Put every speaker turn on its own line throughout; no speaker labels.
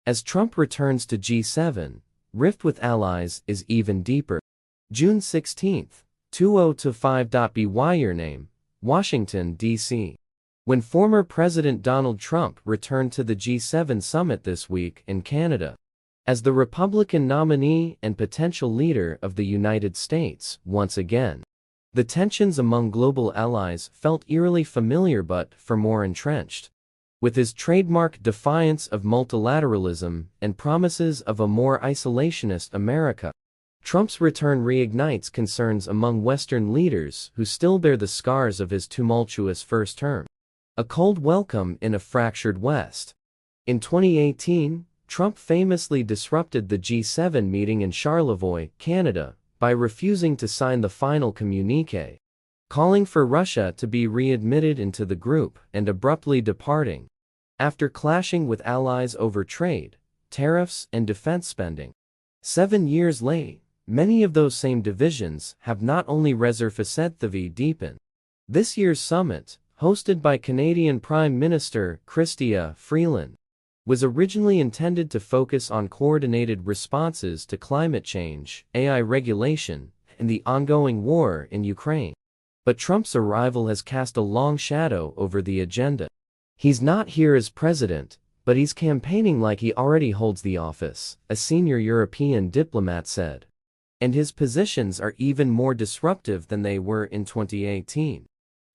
As Trump returns to G7, rift with allies is even deeper. June 16, 2025. Your name, Washington, D.C. When former President Donald Trump returned to the G7 summit this week in Canada, as the Republican nominee and potential leader of the United States, once again, the tensions among global allies felt eerily familiar but for more entrenched. With his trademark defiance of multilateralism and promises of a more isolationist America, Trump's return reignites concerns among Western leaders who still bear the scars of his tumultuous first term. A cold welcome in a fractured West. In 2018, Trump famously disrupted the G7 meeting in Charlevoix, Canada, by refusing to sign the final communiqué, calling for Russia to be readmitted into the group and abruptly departing, after clashing with allies over trade, tariffs, and defense spending. 7 years late, many of those same divisions have not only resurfaced but deepened. This year's summit, hosted by Canadian Prime Minister Chrystia Freeland, was originally intended to focus on coordinated responses to climate change, AI regulation, and the ongoing war in Ukraine. But Trump's arrival has cast a long shadow over the agenda. He's not here as president, but he's campaigning like he already holds the office, a senior European diplomat said. And his positions are even more disruptive than they were in 2018.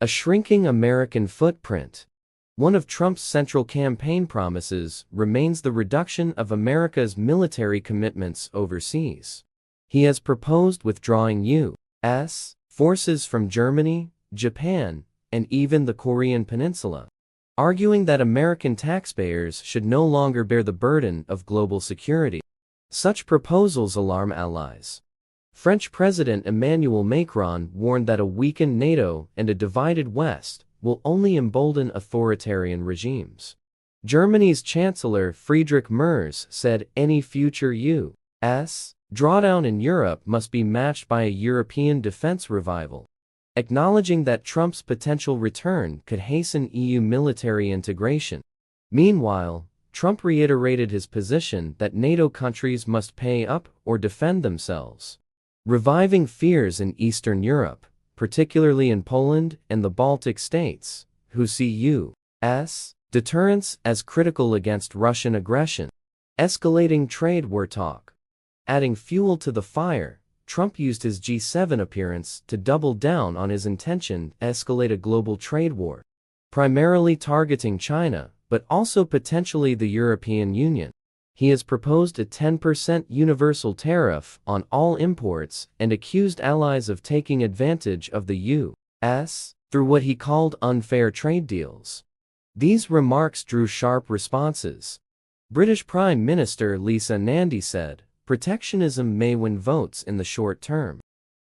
A shrinking American footprint. One of Trump's central campaign promises remains the reduction of America's military commitments overseas. He has proposed withdrawing U.S. forces from Germany, Japan, and even the Korean Peninsula, arguing that American taxpayers should no longer bear the burden of global security. Such proposals alarm allies. French President Emmanuel Macron warned that a weakened NATO and a divided West will only embolden authoritarian regimes. Germany's Chancellor Friedrich Merz said any future U.S. drawdown in Europe must be matched by a European defense revival, acknowledging that Trump's potential return could hasten EU military integration. Meanwhile, Trump reiterated his position that NATO countries must pay up or defend themselves, reviving fears in Eastern Europe, particularly in Poland and the Baltic states, who see U.S. deterrence as critical against Russian aggression. Escalating trade war talk. Adding fuel to the fire, Trump used his G7 appearance to double down on his intention to escalate a global trade war, primarily targeting China, but also potentially the European Union. He has proposed a 10% universal tariff on all imports and accused allies of taking advantage of the U.S. through what he called unfair trade deals. These remarks drew sharp responses. British Prime Minister Lisa Nandy said, "Protectionism may win votes in the short term,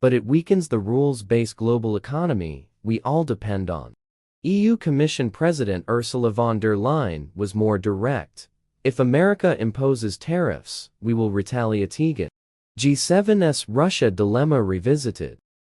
but it weakens the rules-based global economy we all depend on." EU Commission President Ursula von der Leyen was more direct. If America imposes tariffs, we will retaliate. G7's Russia dilemma revisited.